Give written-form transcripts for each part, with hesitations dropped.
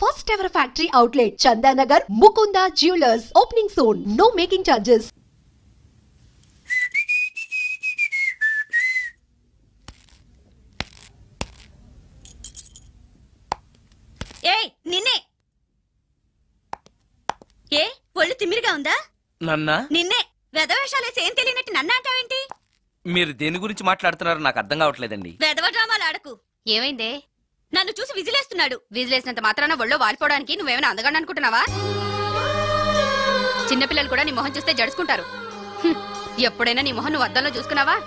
First ever factory outlet, Chandanagar, Mukunda Jewelers. Opening soon. No making charges. ఏయ్ నిన్నే ఏ ఒళ్ళు తిమ్మిరిగా ఉందా? నన్నా నిన్నే వెధవేషాలేసి ఏం తెలియనట్టు నన్ను అంటావేంటి? మీరు దేని గురించి మాట్లాడుతున్నారో నాకు అర్థం కావట్లేదండి. వెధవ డ్రామాలు ఆడకు. ఏమైందే? నన్ను చూసి విజిలేస్తున్నాడు. విజిలేసినంత మాత్రాన ఒళ్ళో వాలిపోవడానికి నువ్వేమైనా అందగాడు అనుకుంటున్నావా? చిన్నపిల్లలు కూడా నీ మొహం చూస్తే జడుచుకుంటారు. ఎప్పుడైనా నీ మొహం నువ్వు అద్దంలో చూసుకున్నావా?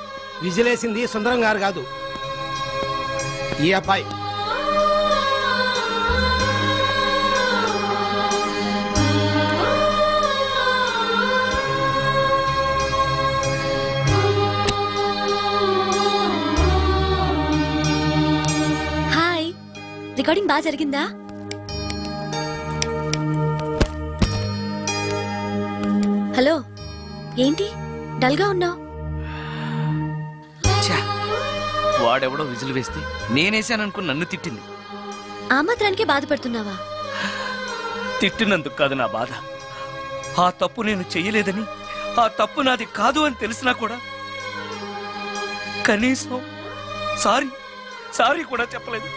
విజిలేసింది సుందరం గారు కాదు, ఈ అబ్బాయి. రికార్డింగ్ బాగా జరిగిందా? హలో, ఏంటి డల్గా ఉన్నావు? వాడెవడో విజిల్ వేస్తే నేనేసాననుకుని నన్ను తిట్టింది. ఆ మాత్రానికే బాధపడుతున్నావా? తిట్టినందుకు కాదు నా బాధ. ఆ తప్పు నేను చెయ్యలేదని, ఆ తప్పు నాది కాదు అని తెలిసినా కూడా కనీసం సారీ కూడా చెప్పలేదు.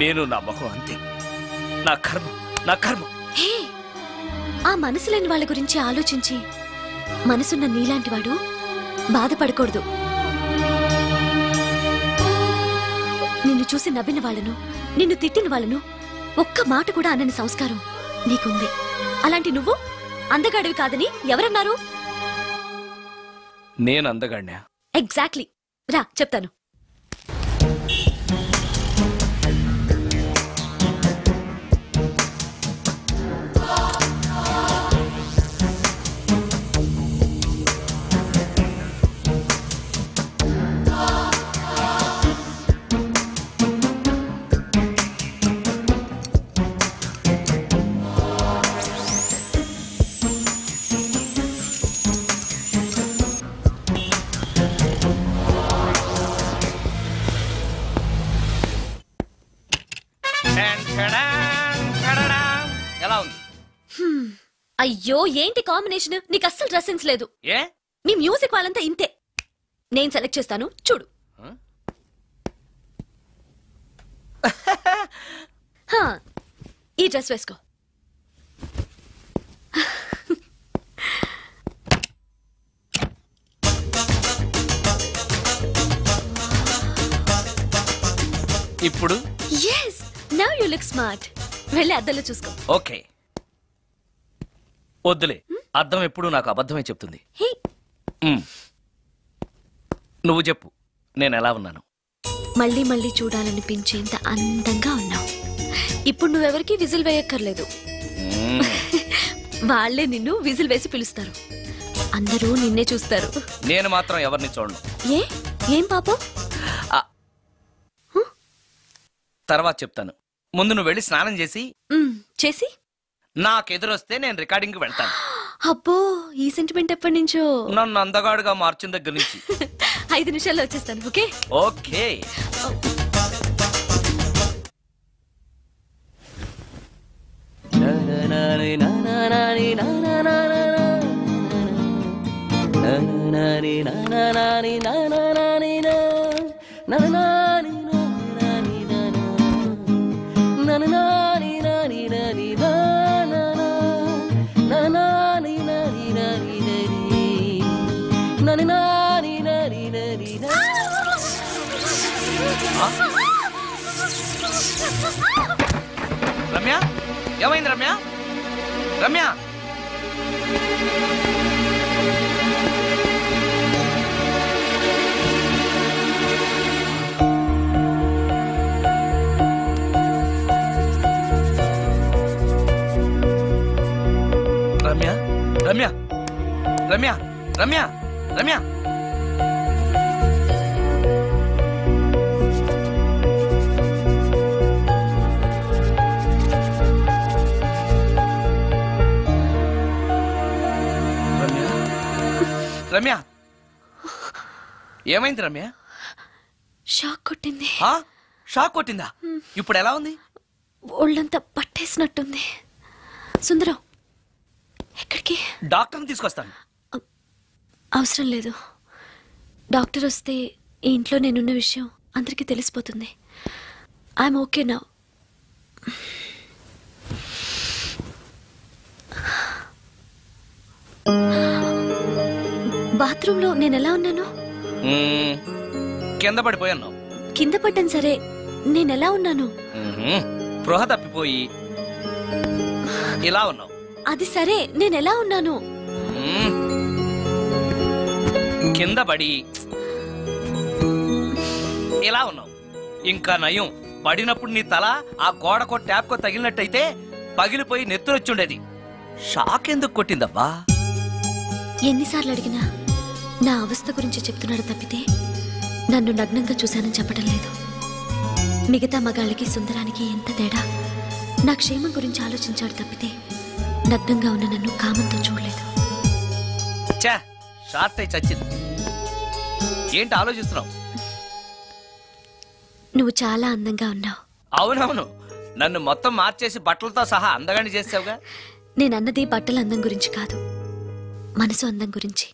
నేను నా మొహం అంతే. నా కర్మ. ఆ మనసు లేని వాళ్ళ గురించి ఆలోచించి మనసున్న నీలాంటి వాడు బాధపడకూడదు. నిన్ను చూసి నవ్విన వాళ్ళను, నిన్ను తిట్టిన వాళ్ళను ఒక్క మాట కూడా అనని సంస్కారం నీకుంది. అలాంటి నువ్వు అందగాడివి కాదని ఎవరన్నారు? నేను అందగాడినా? ఎగ్జాక్ట్లీ. రా చెప్తాను. ఎలా ఉంది? అయ్యో, ఏంటి కాంబినేషన్? నీకు అస్సలు డ్రెస్ సెన్స్ లేదు. ఏ? మీ మ్యూజిక్ వాళ్ళంతా ఇంతే. నేను సెలెక్ట్ చేస్తాను, చూడు. ఈ డ్రెస్ వేసుకో. ఇప్పుడు yes, now you look smart. వెళ్ళి అద్దంలో చూసుకో. ఓకే. వద్దులే, అద్దం ఎప్పుడు నాకు అబద్ధమే చెప్తుంది. నువ్వు చెప్పు, నేను ఎలా ఉన్నాను? మళ్ళీ మళ్ళీ చూడాలనిపించేంత అందంగా ఉన్నావు. ఇప్పుడు నువ్వెవరికి విజిల్ వేయక్కర్లేదు. వాళ్లే నిన్ను విజిల్ వేసి పిలుస్తారు. అందరూ నిన్నే చూస్తారు. నేను మాత్రం ఎవరిని చూడను. ఏం పాపం? తర్వాత చెప్తాను. ముందు నువ్వు వెళ్ళి స్నానం చేసి నాకెదురొస్తే నేను రికార్డింగ్ వెళ్తాను. అబ్బో, ఈ సెంటిమెంట్ ఎప్పటి నుంచో? నన్ను అందగాడుగా మార్చిన దగ్గర నుంచి. 5 నిమిషాల్లో వచ్చేస్తాను. Okay okay. రమ్య, ఏమైంది రమ్య? రమ్య, రమ్య, రమ్య, రమ్య, రమ్య, రమ్య. రమ్య, ఏమైంది రమ్య? షాక్ కొట్టింది. షాక్ కొట్టిందా? ఇప్పుడు ఎలా ఉంది? ఒళ్ళంతా పట్టేసినట్టుంది. సుందరం, ఎక్కడికి? డాక్టర్ని తీసుకొస్తాను. అవసరం లేదు. డాక్టర్ వస్తే ఈ ఇంట్లో నేనున్న విషయం అందరికీ తెలిసిపోతుంది. I'm okay now. బాత్రూంలో నేను ఎలా ఉన్నాను? కింద పడిపోయాను. కింద పడ్డాను సరే, నేనెలా ఉన్నాను? స్పృహ తప్పిపోయి ఇలా ఉన్నావు. అది సరే, నేనెలా ఉన్నాను? కింద పడి ఇలా ఉన్నావు. ఇంకా నయం, పడినప్పుడు నీ తల ఆ గోడకో ట్యాప్కో తగిలినట్టయితే పగిలిపోయి నెత్తురొచ్చుండేది. షాక్ ఎందుకు కొట్టిందబ్బా? ఎన్నిసార్లు అడిగినా నా అవస్థ గురించి చెప్తున్నాడు తప్పితే నన్ను నగ్నంగా చూశానని చెప్పడం లేదు. మిగతా మగాళ్ళకి సుందరానికి ఎంత తేడా. నా క్షేమం గురించి ఆలోచించాడు తప్పితే నగ్నంగా ఉన్న నన్ను కామంతో చూడలేదు. షార్ట్ అయి చచ్చింది. ఏంటి ఆలోచిస్తున్నావు? నువ్వు చాలా అందంగా ఉన్నావు. అవునవును, నన్ను మొత్తం మార్చేసి బట్టలతో సహా అందగాని చేసావుగా. నేనన్నది బట్టల అందం గురించి కాదు, మనసు అందం గురించి.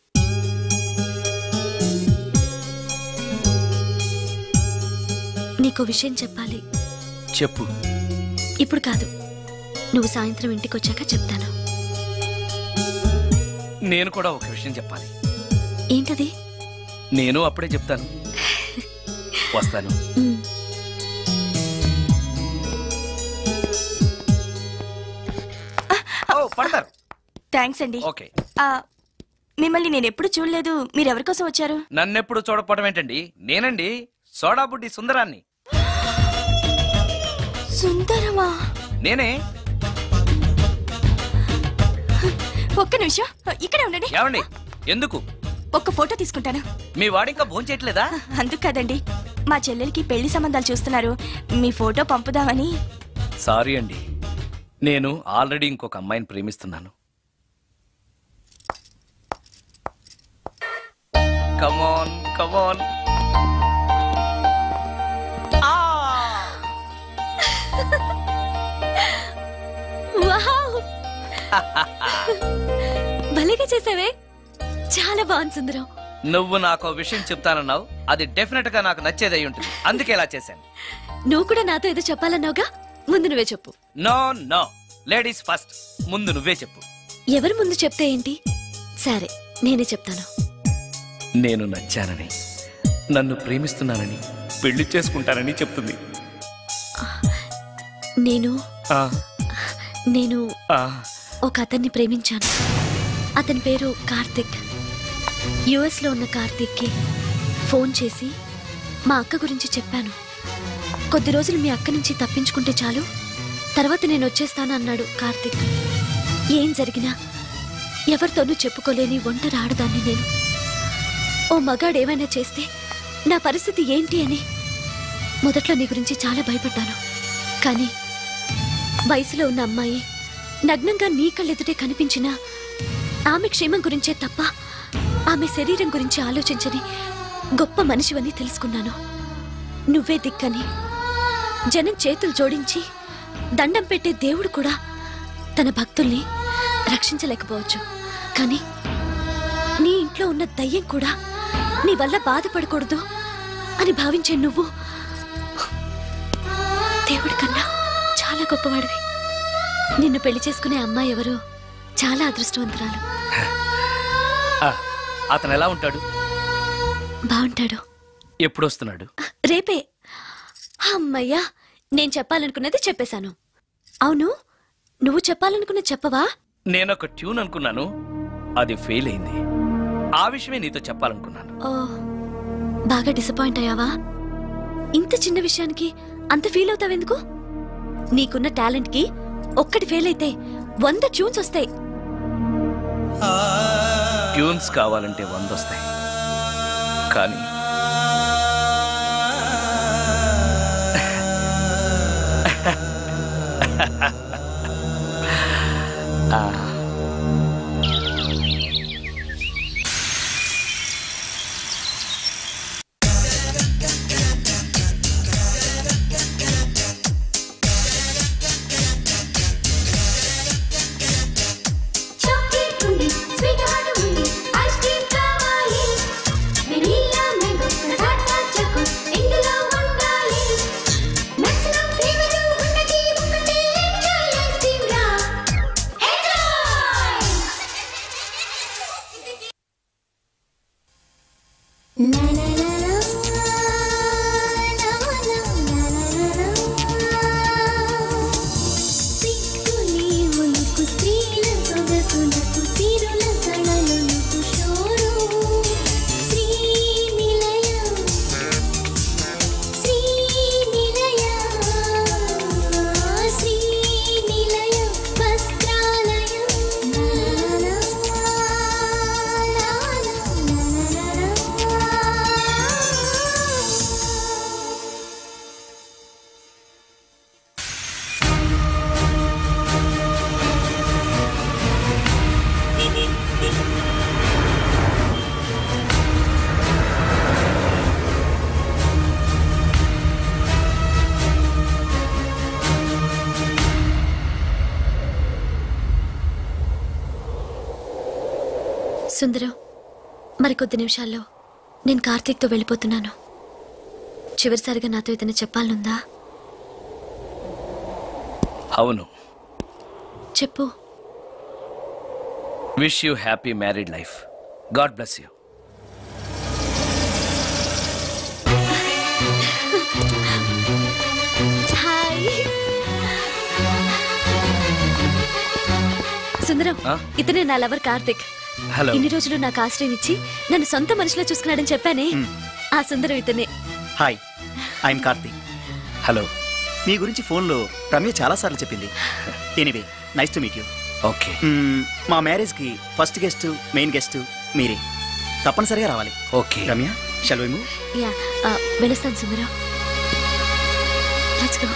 నీకో విషయం చెప్పాలి. చెప్పు. ఇప్పుడు కాదు, నువ్వు సాయంత్రం ఇంటికి వచ్చాక చెప్తాను. నేను కూడా ఒక విషయం చెప్పాలి. ఏంటది? నేను అప్పుడే చెప్తాను. వస్తాను. పడతారు. థ్యాంక్స్ అండి. ఓకే. మిమ్మల్ని నేను ఎప్పుడు చూడలేదు. మీరెవరి కోసం వచ్చారు? నన్నెప్పుడు చూడకపోవడం ఏంటండి? నేనండి, సోడా బుడ్డి సుందరాన్ని. సుందరమా? నేనే. ఒక్క నిమిషం ఇక్కడే ఉండండి. ఏమండి? ఎందుకు? ఒక్క ఫోటో తీసుకుంటాను. మీ వాడింకా భోంచేయట్లేదా? అందుకు కదండి, మా చెల్లెలకి పెళ్లి సంబంధాలు చూస్తున్నారు. మీ ఫోటో పంపుదామని. సారీ అండి, నేను ఆల్రెడీ ఇంకొక అమ్మాయిని ప్రేమిస్తున్నాను. కమాన్ కమాన్. భలేగా చేసావే, చాలా బాగుంది సుందరం. నువ్వు నాకు విషయం చెప్తానన్నావు, అది డెఫినెట్ గా నాకు నచ్చేదై ఉంటుంది, అందుకే ఇలా చేశాను. నువ్వు కూడా నాతో ఏదో చెప్పాలన్నావుగా, ముందు నువ్వే చెప్పు. No no, ladies first. ముందు నువ్వే చెప్పు. ఎవరు ముందు చెప్తే ఏంటి? సరే, నేనే చెప్తాను. నేను నచ్చానని, నన్ను ప్రేమిస్తున్నానని, పెళ్లి చేసుకుంటానని చెప్తుంది. నేను ఒక అతన్ని ప్రేమించాను. అతని పేరు కార్తిక్. యుఎస్ లో ఉన్న కార్తిక్ కి ఫోన్ చేసి మా అక్క గురించి చెప్పాను. కొద్ది రోజులు మీ అక్క నుంచి తప్పించుకుంటే చాలు, తర్వాత నేను వచ్చేస్తాను అన్నాడు కార్తిక్. ఏం జరిగినా ఎవరితోనూ చెప్పుకోలేని ఒంటరి ఆడదాన్ని నేను. ఓ మగాడు ఏమైనా చేస్తే నా పరిస్థితి ఏంటి అని మొదట్లో నీ గురించి చాలా భయపడ్డాను. కానీ వయసులో ఉన్న అమ్మాయి నగ్నంగా నీ కళ్ళెదుటే కనిపించినా ఆమె క్షేమం గురించే తప్ప ఆమె శరీరం గురించి ఆలోచించని గొప్ప మనిషివని తెలుసుకున్నాను. నువ్వే దిక్కని. జనం చేతులు జోడించి దండం పెట్టే దేవుడు కూడా తన భక్తుల్ని రక్షించలేకపోవచ్చు, కానీ నీ ఇంట్లో ఉన్న దయ్యం కూడా నీ వల్ల బాధపడకూడదు అని భావించే నువ్వు దేవుడి కన్నా చాలా గొప్పవాడివి. నిన్ను పెళ్లి చేసుకునే అమ్మాయి ఎవరో చాలా అదృష్టవంతురాలు. అతను ఎలా ఉంటాడు? బాగుంటాడు. ఎప్పుడు వస్తున్నాడు? రేపే. అమ్మయ్యా, నేను చెప్పాలనుకున్నది చెప్పేశాను. అవును, నువ్వు చెప్పాలనుకున్న చెప్పవా? నేనొక ట్యూన్ అనుకున్నాను, అది ఫెయిల్ అయింది. ఆ విషయమే నీతో చెప్పాలనుకున్నాను. ఓ, బాగా డిసప్పాయింట్ అయ్యావా? ఇంత చిన్న విషయానికి అంత ఫీల్ అవుతావెందుకు? నీకున్న టాలెంట్ కి ఒక్కటి ఫెయిల్ అయితే 100 ట్యూన్స్ వస్తాయి. ట్యూన్స్ కావాలంటే 100 వస్తాయి, కానీ సుందరం, మరికొద్ది నిమిషాల్లో నేను కార్తీక్తో వెళ్ళిపోతున్నాను. చివరిసారిగా నాతో ఏదైనా చెప్పాలనుందా? అవును. చెప్పు. Wish you happy married life. God bless you. Sundaram, ఇతనే నా లవర్ కార్తిక్. హలో. ఇన్ని రోజులు నాకు ఆశ్రయం ఇచ్చి నన్ను సొంత మనిషిలో చూసుకున్నాడని చెప్పానే, ఆ సుందరం ఇతనే. Hi, I'm Karthik. హలో. మీ గురించి ఫోన్లో రమ్య చాలాసార్లు చెప్పింది. Anyway, nice to meet you. Okay. మా మ్యారేజ్కి ఫస్ట్ గెస్ట్, మెయిన్ గెస్ట్ మీరే. తప్పనిసరిగా రావాలి. Okay Ramya, shall we move? Yeah, వెళ్ళొస్తాను సుందరం. Let's go.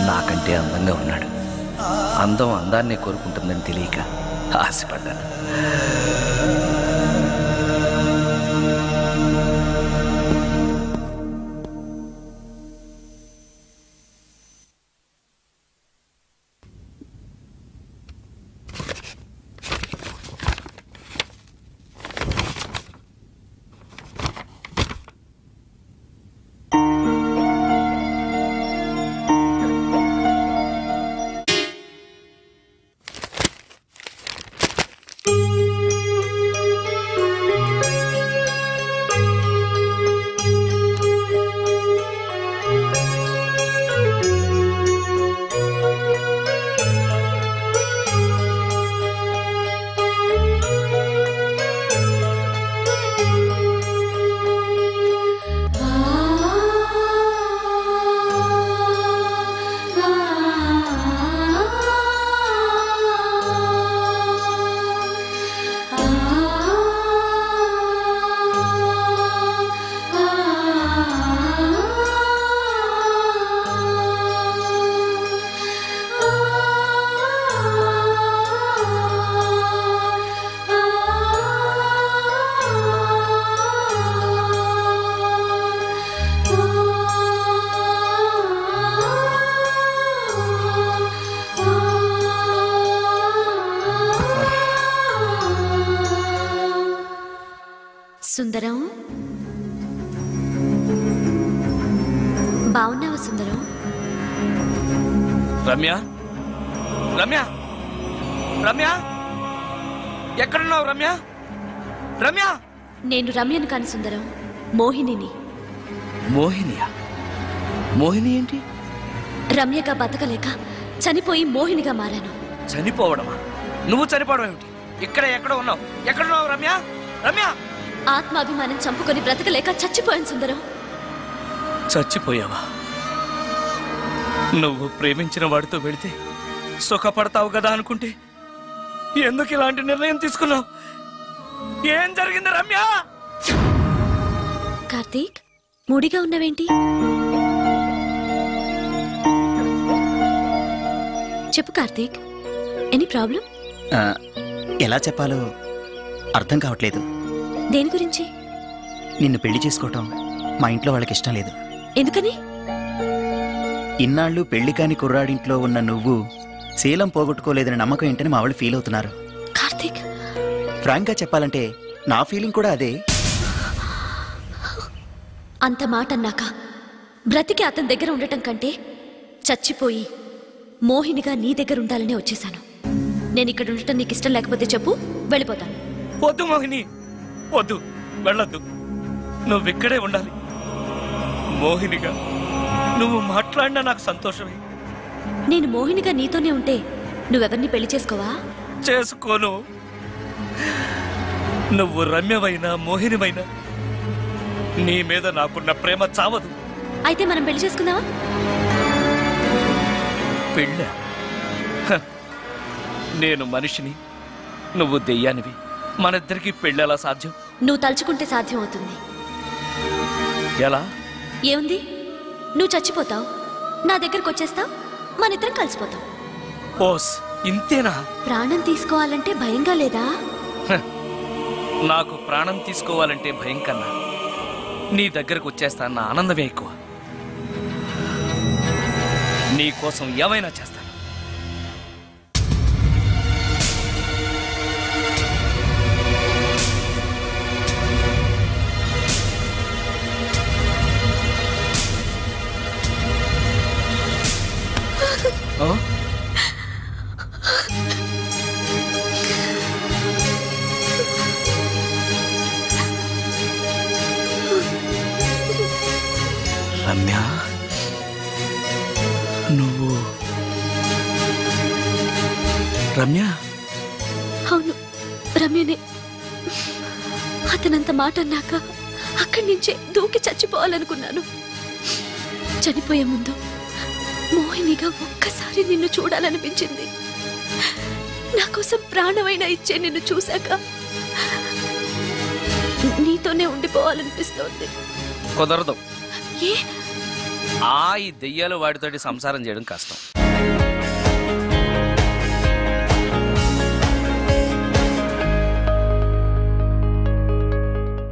నాకంటే అందంగా ఉన్నాడు. అందం అందాన్నే కోరుకుంటుందని తెలియక ఆశపడ్డాను. సుందరం, బాగున్నావా సుందరం? రమ్య, రమ్య, రమ్య, ఎక్కడున్నావు రమ్య? రమ్య! నేను రమ్యను కాని సుందరం, మోహినిని. మోహినియా? మోహిని ఏంటి? రమ్యగా బతకలేక చనిపోయి మోహినిగా మారాను. చనిపోవడమా? నువ్వు చనిపోవడం ఏమిటి? ఎక్కడో ఉన్నావు. ఎక్కడున్నావు రమ్య? రమ్య! ఆత్మాభిమానం చంపుకొని బ్రతకలేక చచ్చిపోయాను సుందరం. చచ్చిపోయావా? నువ్వు ప్రేమించిన వాడితో వెళితే సుఖపడతావు కదా అనుకుంటే ఎందుకు ఇలాంటి నిర్ణయం తీసుకున్నావు? ఏం జరిగింది రమ్య? కార్తీక్, మూడిగా ఉన్నావేంటి? చెప్పు కార్తీక్, ఎనీ ప్రాబ్లం? ఎలా చెప్పాలో అర్థం కావట్లేదు. దేని గురించి? నిన్ను పెళ్లి చేసుకోవటం మా ఇంట్లో వాళ్ళకి ఇష్టం లేదు. ఎందుకని? ఇన్నాళ్ళు పెళ్లి కాని కుర్రాడింట్లో ఉన్న నువ్వు శీలం పోగొట్టుకోలేదని నమ్మకం ఏంటని మా వాళ్ళు ఫీల్ అవుతున్నారు. కార్తీక్, ఫ్రాంక్ గా చెప్పాలంటే నా ఫీలింగ్ కూడా అదే. అంత మాట అన్నాక బ్రతికి అతని దగ్గర ఉండటం కంటే చచ్చిపోయి మోహినిగా నీ దగ్గర ఉండాలనే వచ్చేసాను. నేను ఇక్కడ ఉండటం నీకు ఇష్టం లేకపోతే చెప్పు, వెళ్ళిపోతాను. వద్దు మోహిని, వద్దు, వెళ్ళొద్దు. నువ్విక్కడే ఉండాలి. మోహినిగా నువ్వు మాట్లాడినా నాకు సంతోషమే. నేను మోహినిగా నీతోనే ఉంటే నువ్వెవరిని పెళ్లి చేసుకోవా? చేసుకోను. నువ్వు రమ్యవైనా మోహినివైనా నీ మీద నాకున్న ప్రేమ చావదు. అయితే మనం పెళ్లి చేసుకుందావా? పెళ్ళ? నేను మనిషిని, నువ్వు దెయ్యానివి. మనిద్దరికి పెళ్ళెలా సాధ్యం? నువ్వు తలుచుకుంటే సాధ్యం అవుతుంది. ఎలా? ఏముంది, నువ్వు చచ్చిపోతావు, నా దగ్గరకు వచ్చేస్తావు, మనిద్దరం కలిసిపోతాం. ఓస్, ఇంతేనా? ప్రాణం తీసుకోవాలంటే భయంగా లేదా? నాకు ప్రాణం తీసుకోవాలంటే భయం కన్నా నీ దగ్గరకు వచ్చేస్తాన్న ఆనందమే ఎక్కువ. నీ కోసం ఏమైనా చేస్తాను. రమ్య, నువ్వు రమ్య? అవును, రమ్యనే. అతనంత మాట అన్నాక అక్కడి నుంచే దూకి చచ్చిపోవాలనుకున్నాను. చనిపోయే ముందు మోహినిగా ఒక్కసారి నిన్ను చూడాలనిపించింది. నా కోసం ప్రాణమైనా ఇచ్చే నిన్ను చూశాక నీతోనే ఉండిపోవాలనిపిస్తోంది. కుదరదు. ఏ? ఈ దెయ్యాలు వాడితోటి సంసారం చేయడం కష్టం.